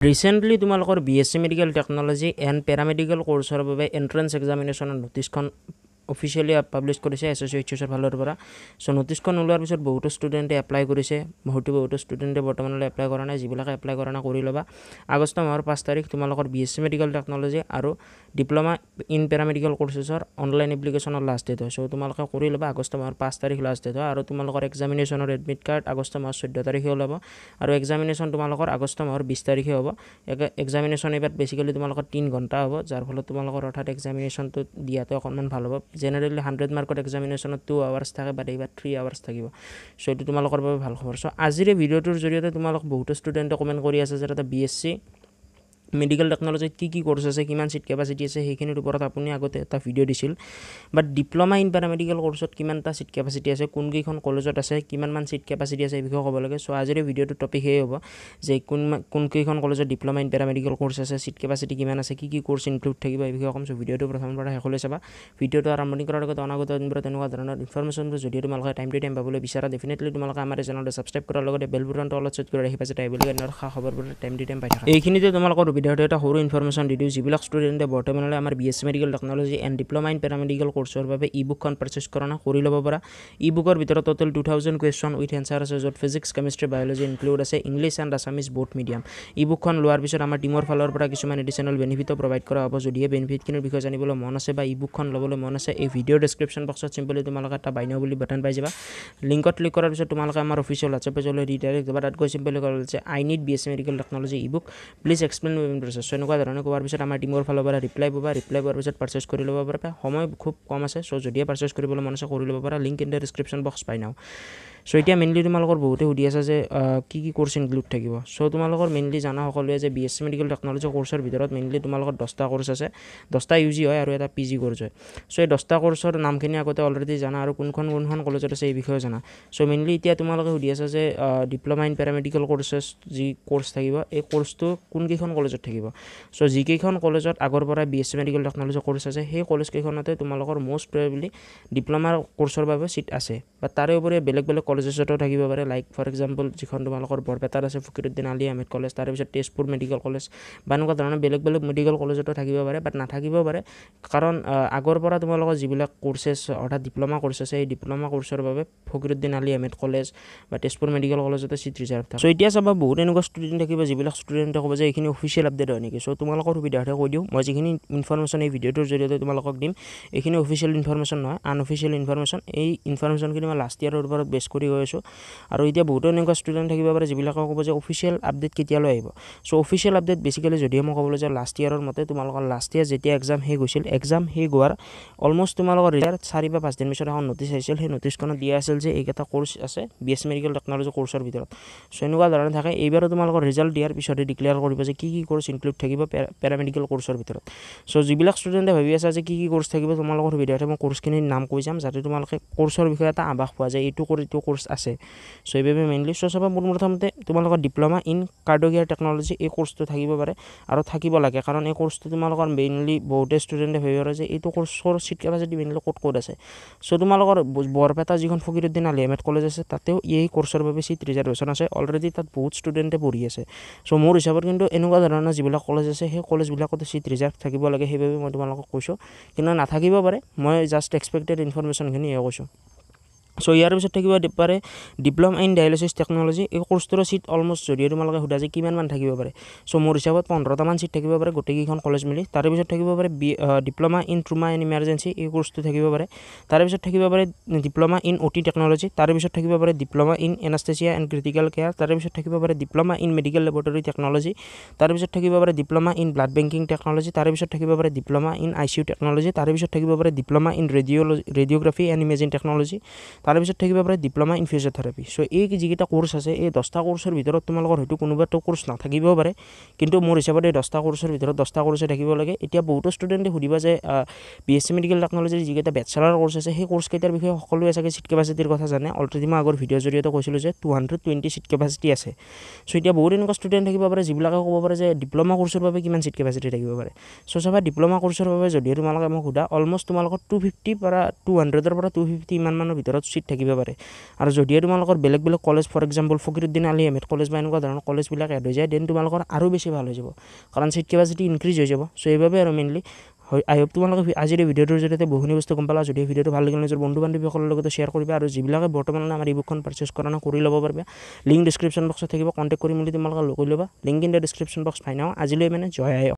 Recently তোমালোকৰ BSc medical technology and paramedical কোৰ্ছৰ বাবে এন্ট্ৰেন্স এক্সামিনেশ্যনৰ নোটিছখন অফিচিয়েলি পাব্লিছ কৰিছে এছ'চিয়েশ্যনৰ ফালৰ পৰা। চ' নোটিছখন ওলোৱাৰ পিছত বহুতো ষ্টুডেণ্টে এপ্লাই কৰিছে, বহুতো ষ্টুডেণ্টে বৰ্তমানলৈ এপ্লাই কৰা নাই। যিবিলাকে এপ্লাই কৰা নাই কৰি ল'বা। আগষ্ট মাহৰ 5 তাৰিখ তোমালোকৰ বিএসসি মেডিকেল টেকনলজি আৰু ডিপ্ল'মা ইন পেৰামেডিকেল কোৰ্চেছৰ অনলাইন এপ্লিকেশ্যনৰ লাষ্ট ডেট হয়। চ' তোমালোকে কৰি ল'বা। আগষ্ট মাহৰ 5 তাৰিখ লাষ্ট ডেট হয় আৰু তোমালোকৰ এক্সামিনেশ্যনৰ এডমিট কাৰ্ড আগষ্ট মাহৰ 14 তাৰিখে ওলাব আৰু এক্সামিনেশ্যন তোমালোকৰ আগষ্ট মাহৰ 20 তাৰিখে হ'ব। এক্সামিনেশ্যন এইবাৰ বেছিকেলি তোমালোকৰ 3 ঘণ্টা হ'ব, যাৰ ফলত তোমালোকৰ অৰ্থাৎ এক্সামিনেশ্যনটো দিয়াটো অকণমান ভাল হ'ব। জেনেৰেলি 100 মাৰ্কত এক্সামিনেশ্যনত 2 আৱাৰ্ছ থাকে, বাট এইবাৰ 3 আৱাৰ্ছ থাকিব। চ' এইটো তোমালোকৰ বাবে ভাল খবৰ। চ' আজিৰ এই ভিডিঅ'টোৰ জৰিয়তে তোমালোক বহুতো ষ্টুডেণ্টে কমেণ্ট কৰি আছে যে এটা বিএসসি মেডিকেল টেকনলজিত কি কোৰ্চ আছে, কিমান চিট কেপাচিটি আছে, সেইখিনিৰ ওপৰত আপুনি আগতে এটা ভিডিঅ' দিছিল। বাট ডিপ্ল'মা ইন পেৰামেডিকেল কোৰ্চত কিমানটা চিট কেপাচিটি আছে, কোনকেইখন কলেজত আছে, কিমানমান চিট কেপাচিটি আছে, এই বিষয়ে ক'ব লাগে। চ' আজিৰ এই ভিডিঅ'টোৰ টপিক সেয়ে হ'ব যে কোনকেইখন কলেজত ডিপ্ল'মা ইন পেৰামেডিকেল কোৰ্চ আছে, চিট কেপাচিটি কিমান আছে, কি কোৰ্চ ইনক্লুড থাকিব, এই বিষয়ে ক'ম। চ' ভিডিঅ'টো প্ৰথমৰ পৰা শেষলৈ চাবা। ভিডিঅ'টো আৰম্ভণি কৰাৰ আগতে অনাগত দিনবোৰত তেনেকুৱা ধৰণৰ ইনফৰমেশ্যনবোৰ যদি তোমালোকে টাইম টু টাইম পাবলৈ বিচাৰা, ডেফিনেটলি তোমালোকে আমাৰ এই চেনেলটো ছাবস্ক্ৰাইব কৰাৰ লগতে বেল বুটানটো অলপ চেট কৰি ৰাখিবা যাতে এইবিলাক খা খবৰবোৰ টাইম টু টাইম পাই থাকে। এইখিনিতে তোমালোকৰ সুবিধাৰ্থে এটা সৰু ইনফৰমেশ্যন দি দিওঁ। যিবিলাক ষ্টুডেণ্টে বৰ্তমানলৈ আমাৰ BSc medical technology and diploma in paramedical কোৰ্চৰ বাবে ই বুকখন পাৰ্চেছ কৰা নাই, কৰি ল'ব পৰা। ই বুকৰ ভিতৰত টোটেল 2000 কুৱেশ্যন উইথ এনচাৰ আছে, য'ত ফিজিক্স, কেমিষ্ট্ৰি, বায়'লজি ইনক্লুড আছে, English and Assamese both medium. E বুকখন লোৱাৰ পিছত আমাৰ টিমৰ ফালৰ পৰা কিছুমান এডিশ্যনেল বেনিফিটো প্ৰভাইড কৰা হ'ব। যদিহে বেনিফিটখিনিৰ বিষয়ে জানিবলৈ মন আছে বা ই বুকখন ল'বলৈ মন আছে, এই ভিডিঅ'ৰ ডেছক্ৰিপশ্যন বক্সত চিম্পলি তোমালোকে এটা বাই নাও বুলি বাটন পাই যাবা। লিংকত ক্লিক কৰাৰ পিছত তোমালোকে আমাৰ অফিচিয়েল হোৱাটছআপ পেজলৈ ৰিডাইৰেক্ট যাবা। তাত গৈ চিম্পলি ক'ব যে I need BSc medical technology e book, please explain payment process. এনেকুৱা ধৰণে কোৱাৰ পিছত আমাৰ টিমৰ ফালৰ পৰা ৰিপ্লাই পাবা। ৰিপ্লাই পোৱাৰ পিছত পাৰ্চেছ কৰি ল'ব পাৰা। সময় খুব কম আছে, চ' যদিহে পাৰ্চেছ কৰিবলৈ মন আছে কৰি ল'ব পাৰা। Link in the description box পাই নাও। চ' এতিয়া মেইনলি তোমালোকৰ বহুতে সুধি আছে যে কি কোৰ্চ ইনক্লুড থাকিব। চ' তোমালোকৰ মেইনলি জানা সকলোৱে যে বিএসসি মেডিকেল টেকনলজি কোৰ্চৰ ভিতৰত মেইনলি তোমালোকৰ 10টা কোৰ্চ আছে, 10টা ইউজি হয় আৰু এটা পিজি কোৰ্চ হয়। চ' এই 10টা কোৰ্চৰ নামখিনি আগতে অলৰেডি জানা আৰু কোনখন কলেজত আছে এই বিষয়ে জানা। চ' মেইনলি এতিয়া তোমালোকে সুধি আছে যে ডিপ্ল'মা ইন পেৰামেডিকেল কোৰ্চেছ যি কোৰ্চ থাকিব, এই কোৰ্চটো কোনকেইখন কলেজত থাকিব। চ' যিকেইখন কলেজত আগৰ পৰা বিএসসি মেডিকেল টেকনলজি কোৰ্চ আছে, সেই কলেজকেইখনতে তোমালোকৰ মষ্ট প্ৰবেবলি ডিপ্ল'মাৰ কোৰ্চৰ বাবে চিট আছে। বা তাৰে উপৰি বেলেগ বেলেগ কলেজতো থাকিব পাৰে, লাইক ফৰ এক্সাম্পল যিখন তোমালোকৰ বৰপেটাত আছে ফকিৰুদ্দিন আলি আহমেদ কলেজ, তাৰপিছত তেজপুৰ মেডিকেল কলেজ বা এনেকুৱা ধৰণৰ বেলেগ বেলেগ মেডিকেল কলেজতো থাকিব পাৰে, বাট নাথাকিব পাৰে। কাৰণ আগৰ পৰা তোমালোকৰ যিবিলাক কোৰ্চেছ অৰ্থাৎ ডিপ্ল'মা কোৰ্চ আছে, এই ডিপ্ল'মা কোৰ্চৰ বাবে ফকিৰুদ্দিন আলি আহমেদ কলেজ বা তেজপুৰ মেডিকেল কলেজতে চিট ৰিজাৰ্ভ থাকে। চ' এতিয়া চাবা বহুত এনেকুৱা ষ্টুডেণ্ট থাকিব যিবিলাক ষ্টুডেণ্টে ক'ব যে এইখিনি অফিচিয়েল আপডেট হয় নেকি। চ' তোমালোকৰ সুবিধাৰ্থে কৈ দিওঁ, মই যিখিনি ইনফৰমেশ্যন এই ভিডিঅ'টোৰ জৰিয়তে তোমালোকক দিম, এইখিনি অফিচিয়েল ইনফৰমেশ্যন নহয়, আনঅফিচিয়েল ইনফৰমেশ্যন। এই ইনফৰমেশ্যনখিনি মই লাষ্ট ইয়াৰৰ ওপৰত বেছ কৰি গৈ আছোঁ। আৰু এতিয়া বহুতো এনেকুৱা ষ্টুডেণ্ট থাকিব পাৰে যিবিলাকে ক'ব যে অফিচিয়েল আপডেট কেতিয়ালৈ আহিব। চ' অফিচিয়েল আপডেট বেছিকেলি যদিহে মই ক'বলৈ যাওঁ লাষ্ট ইয়াৰৰ মতে, তোমালোকৰ লাষ্ট ইয়াৰ যেতিয়া এক্সাম শেষ হৈছিল, এক্সাম শেষ হোৱাৰ অলমষ্ট তোমালোকৰ 4 বা 5 দিন পিছত এখন নটিছ আহিছিল। সেই নটিছখনত দিয়া আছিল যে এইকেইটা কোৰ্চ আছে বিএসসি মেডিকেল টেকনলজি কোৰ্চৰ ভিতৰত। চ' এনেকুৱা ধৰণে থাকে। এইবাৰো তোমালোকৰ ৰিজাল্ট দিয়াৰ পিছতে ডিক্লেয়াৰ কৰিব যে কি কোৰ্চ ইনক্লুড থাকিব পেৰামেডিকেল কোৰ্চৰ ভিতৰত। চ' যিবিলাক ষ্টুডেণ্টে ভাবি আছে যে কি কোৰ্চ থাকিব, তোমালোকৰ সুবিধাৰ্থে মই কোৰ্চখিনিৰ নাম কৈ যাম, যাতে তোমালোকে কোৰ্চৰ বিষয়ে এটা আভাস পোৱা যায় এইটো কোৰ্চ আছে। চ' এইবাবে মেইনলি চাবা প্ৰথমতে তোমালোকৰ ডিপ্ল'মা ইন কাৰ্ডিঅ'কেয়াৰ টেকনলজি এই কোৰ্চটো থাকিব পাৰে আৰু থাকিব লাগে। কাৰণ এই কোৰ্চটো তোমালোকৰ মেইনলি বহুতে ষ্টুডেণ্টে ভাবি পাৰে যে এইটো কোৰ্চৰ চিট কেপাচিটি মেইনলি ক'ত আছে। চ' তোমালোকৰ বৰপেটা যিখন ফকিৰুদ্দিন আলি আহমেদ কলেজ আছে, তাতেও এই কোৰ্চৰ বাবে চিট ৰিজাৰ্ভেশ্যন আছে। অলৰেডি তাত বহুত ষ্টুডেণ্টে পঢ়ি আছে। চ' মোৰ হিচাপত কিন্তু এনেকুৱা ধৰণৰ যিবিলাক কলেজ আছে, সেই কলেজবিলাকতে চিট ৰিজাৰ্ভ থাকিব লাগে, সেইবাবে মই তোমালোকক কৈছোঁ। কিন্তু নাথাকিব পাৰে, মই জাষ্ট এক্সপেক্টেড ইনফৰমেশ্যনখিনিহে কৈছোঁ। চ' ইয়াৰ পিছত থাকিব পাৰে ডিপ্ল'মা ইন ডায়েলিচিছ টেকনলজি। এই কোৰ্চটোৰ চিট অলমষ্ট যদিও তোমালোকে সোধা যে কিমানমান থাকিব পাৰে, চ' মোৰ হিচাপত 15টামান চিট থাকিব পাৰে গোটেইকেইখন কলেজ মিলি। তাৰে পিছত থাকিব পাৰে ডিপ্ল'মা ইন ট্ৰুমা এণ্ড ইমাৰ্জেঞ্চি, এই কোৰ্চটো থাকিব পাৰে। তাৰে পিছত থাকিব পাৰে ডিপ্ল'মা ইন অ'টি টেকনলজি। তাৰে পিছত থাকিব পাৰে diploma in anaesthesia and critical care. তাৰে পিছত থাকিব পাৰে diploma in medical laboratory technology. তাৰে পিছত থাকিব পাৰে diploma in blood banking technology. তাৰে পিছত থাকিব পাৰে ডিপ্ল'মা ইন ICU টেকনলজি। তাৰে পিছত থাকিব পাৰে diploma in radiography and imaging technology. তাৰে পিছত থাকিব পাৰে ডিপ্ল'মা ইন ফিজিঅ'থেৰাপি। চ' এই যিকেইটা কোৰ্চ আছে, এই 10টা কোৰ্চৰ ভিতৰত তোমালোকৰ হয়তো কোনোবাটো কোৰ্চ নাথাকিবও পাৰে, কিন্তু মোৰ হিচাপত এই 10টা কোৰ্চৰ ভিতৰত 10টা কোৰ্চে থাকিব লাগে। এতিয়া বহুতো ষ্টুডেণ্টে সুধিবা যে বিএসসি মেডিকেল টেকনলজিৰ যিকেইটা বেচেলাৰ কোৰ্চ আছে, সেই কোৰ্চকেইটাৰ বিষয়ে সকলোৱে চাগে চিট কেপাচিটিৰ কথা জানে। অলৰেডি মই আগৰ ভিডিঅ'ৰ জৰিয়তে কৈছিলোঁ যে 220 চিট কেপাচিটি আছে। চ' এতিয়া বহুত এনেকুৱা ষ্টুডেণ্ট থাকিব পাৰে যিবিলাকে ক'ব পাৰে যে ডিপ্ল'মা কোৰ্চৰ বাবে কিমান চিট কেপাচিটি থাকিব পাৰে। চ' চাবা ডিপ্ল'মা কোৰ্চৰ বাবে যদিহে তোমালোকে মোক সোধা, অলমষ্ট তোমালোকৰ 250 পৰা 200ৰ পৰা 250 ইমানমানৰ ভিতৰত চিট থাকিব পাৰে আৰু যদিহে তোমালোকৰ বেলেগ বেলেগ college for example Fakhruddin Ali Ahmed college বা এনেকুৱা ধৰণৰ কলেজবিলাক এড হৈ যায় দেন তোমালোকৰ আৰু বেছি ভাল হৈ যাব কাৰণ চিট কেপাচিটি ইনক্ৰিজ হৈ যাব চ' এইবাবে আৰু মেইনলি আই হোপ তোমালোকে আজিৰ এই ভিডিঅ'টোৰ জৰিয়তে বহুখিনি বস্তু গম পালা যদি ভিডিঅ'টো ভাল লাগিলে নিজৰ বন্ধু বান্ধৱীসকলৰ লগত শ্বেয়াৰ কৰিবা আৰু যিবিলাকে বৰ্তমানে আমাৰ ইবুকখন পাৰচেজ কৰা নাই কৰি ল'ব পাৰিবা লিংক ডিছক্ৰিপশ্যন বক্সত থাকিব কণ্টেক্ট কৰি মেলি তোমালোকে লৈ ল'বা link in the description box fine আজিলৈ মানে জয় আই